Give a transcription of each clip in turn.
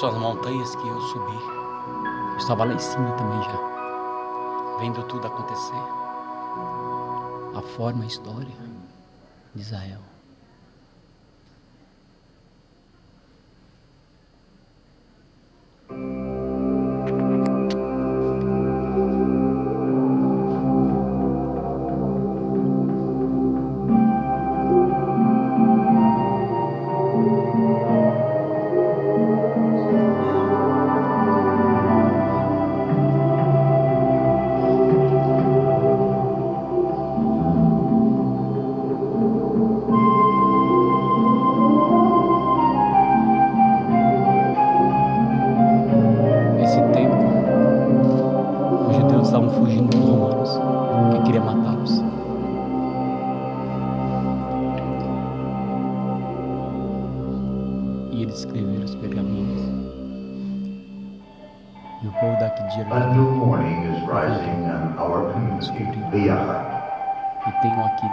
são as montanhas que eu subi. Eu estava lá em cima também já, vendo tudo acontecer. A forma, a história de Israel. Estavam fugindo dos romanos, que queriam matá-los. E eles escreveram os pergaminhos. E o povo daqui de A new morning is rising in our community, the Yahat. E tenho aqui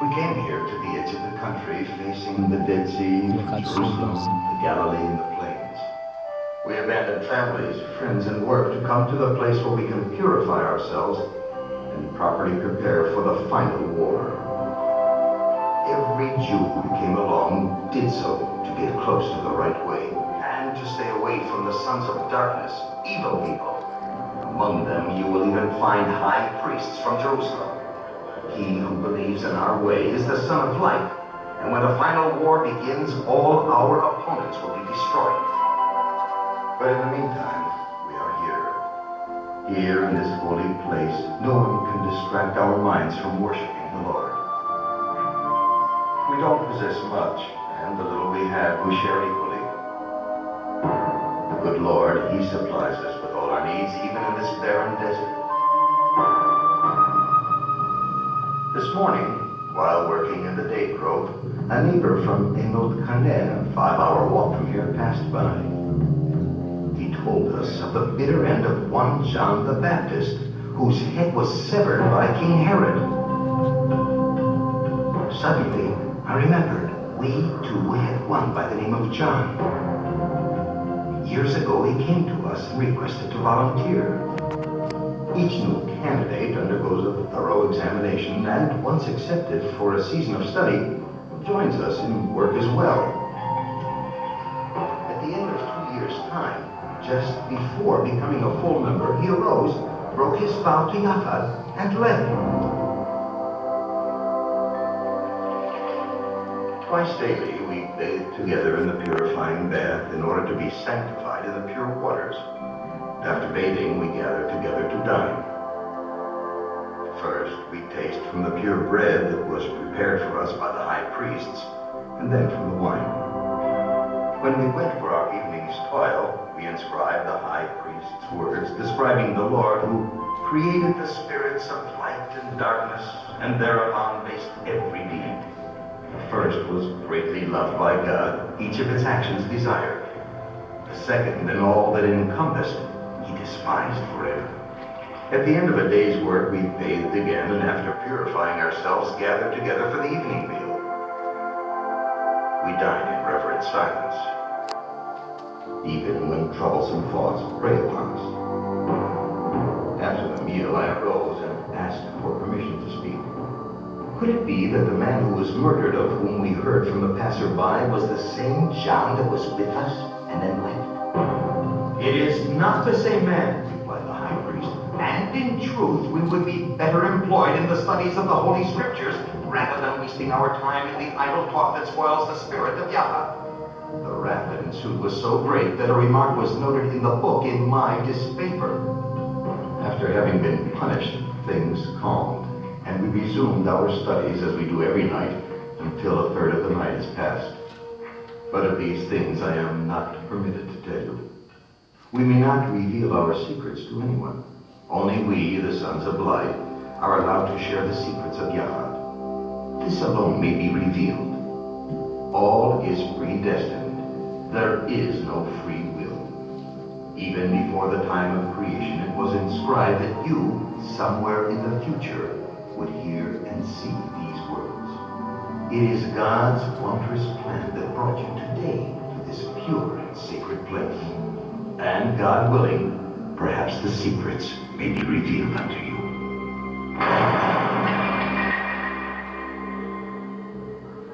We came here to the edge of the country, facing the Dead Sea, Jerusalem, the Galilee, and the plains. We abandoned families, friends, and work to come to the place where we can purify ourselves and properly prepare for the final war. Every Jew who came along did so to get close to the right way and to stay away from the sons of darkness, evil people. Among them you will even find high priests from Jerusalem. He who believes in our way is the Son of Light, and when the final war begins, all our opponents will be destroyed. But in the meantime, we are here. Here in this holy place, no one can distract our minds from worshiping the Lord. We don't possess much, and the little we have we share equally. The good Lord, He supplies us with all our needs, even in this barren desert. This morning, while working in the date grove, a neighbor from Emot Kanen, a 5-hour walk from here, passed by. He told us of the bitter end of one John the Baptist, whose head was severed by King Herod. Suddenly, I remembered we too had one by the name of John. Years ago, he came to us and requested to volunteer. Each new candidate undergoes a thorough examination and, once accepted for a season of study, joins us in work as well. At the end of 2 years' time, just before becoming a full member, he arose, broke his vow to Yahweh, and left. Twice daily, we bathe together in the purifying bath in order to be sanctified in the pure waters. After bathing, we gather together to dine. First, we taste from the pure bread that was prepared for us by the high priests, and then from the wine. When we went for our evening's toil, we inscribed the high priest's words describing the Lord who created the spirits of light and darkness, and thereupon based every deed. The first was greatly loved by God, each of its actions desired. The second, and all that it encompassed, he despised forever. At the end of a day's work, we bathed again, and after purifying ourselves, gathered together for the evening meal. We dined in reverent silence, even when troublesome thoughts prey upon us. After the meal, I arose and asked for permission to speak. Could it be that the man who was murdered, of whom we heard from the passerby, was the same John that was with us and then left? It is not the same man, replied the high priest. And in truth, we would be better employed in the studies of the Holy Scriptures rather than wasting our time in the idle talk that spoils the spirit of Yahweh. The wrath that ensued was so great that a remark was noted in the book in my disfavor. After having been punished, things calmed, and we resumed our studies as we do every night until a third of the night is past. But of these things I am not permitted to tell you. We may not reveal our secrets to anyone. Only we, the sons of light, are allowed to share the secrets of Yahweh. This alone may be revealed. All is predestined. There is no free will. Even before the time of creation, it was inscribed that you, somewhere in the future, would hear and see these words. It is God's wondrous plan that brought you today to this pure and sacred place. And God willing, perhaps the secrets may be revealed unto you.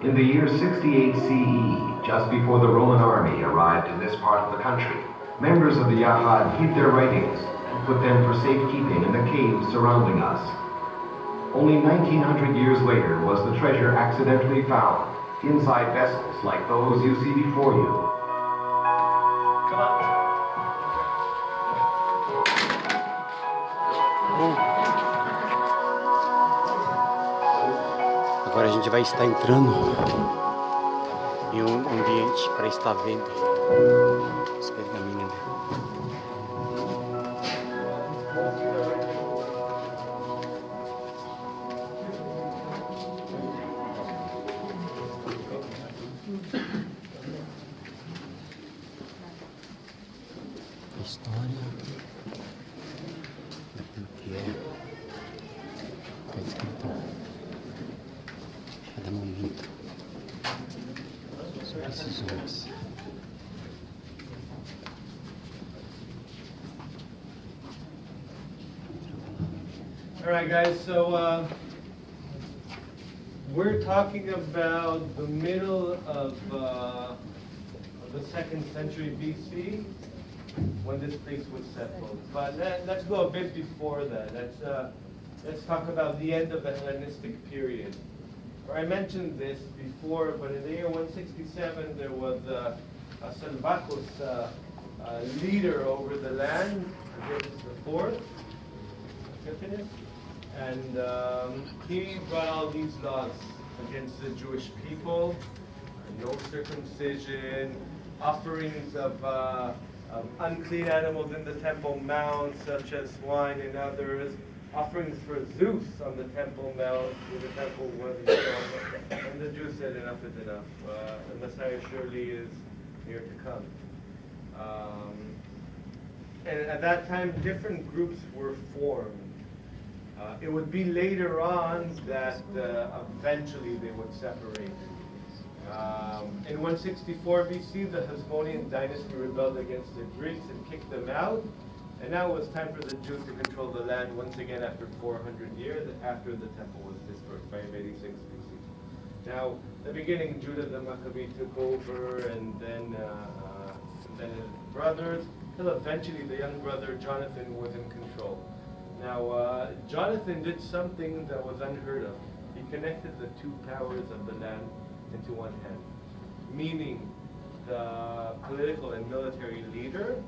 In the year 68 CE, just before the Roman army arrived in this part of the country, members of the Yahad hid their writings and put them for safekeeping in the caves surrounding us. Only 1900 years later was the treasure accidentally found inside vessels like those you see before you. Come on. Agora a gente vai estar entrando em um ambiente para estar vendo os pergaminhos. A história daquilo que é, está escrito a cada momento sobre esses homens. All right, guys, so we're talking about the middle of the 2nd century BC when this place was settled. But let's go a bit before that. Let's talk about the end of the Hellenistic period. I mentioned this before, but in the year 167 there was a Salvacus leader over the land, James IV. And he brought all these laws against the Jewish people: no circumcision, offerings of unclean animals in the Temple Mount, such as swine and others, offerings for Zeus on the Temple Mount, where the temple was installed. And the Jews said, enough is enough. The Messiah surely is here to come. And at that time, different groups were formed. It would be later on that eventually they would separate. In 164 BC, the Hasmonean dynasty rebelled against the Greeks and kicked them out. And now it was time for the Jews to control the land once again after 400 years, after the temple was dispersed by 86 BC. Now, the beginning, Judah the Maccabee took over, and then his brothers, till eventually the young brother Jonathan was in control. Now, Jonathan did something that was unheard of. He connected the two powers of the land into one hand, meaning the political and military leader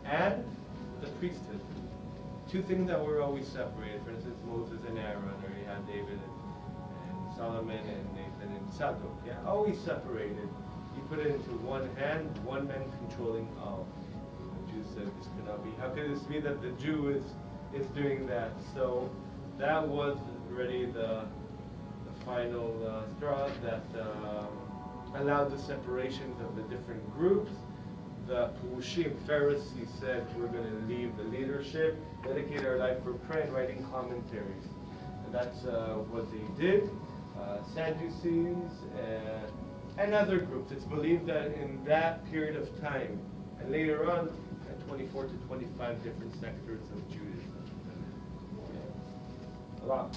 and the priesthood. Two things that were always separated. For instance, Moses and Aaron, or you had David and Solomon and Nathan and Zadok. Yeah, always separated. He put it into one hand, one man controlling all. The Jews said this cannot be. How could this be that the Jew is doing that? So that was really the final straw that allowed the separations of the different groups. The Purushim, Pharisees, said we're going to leave the leadership, dedicate our life for prayer and writing commentaries. And that's what they did. Sadducees and other groups. It's believed that in that period of time, and later on, at 24 to 25 different sectors of Judaism. A lot.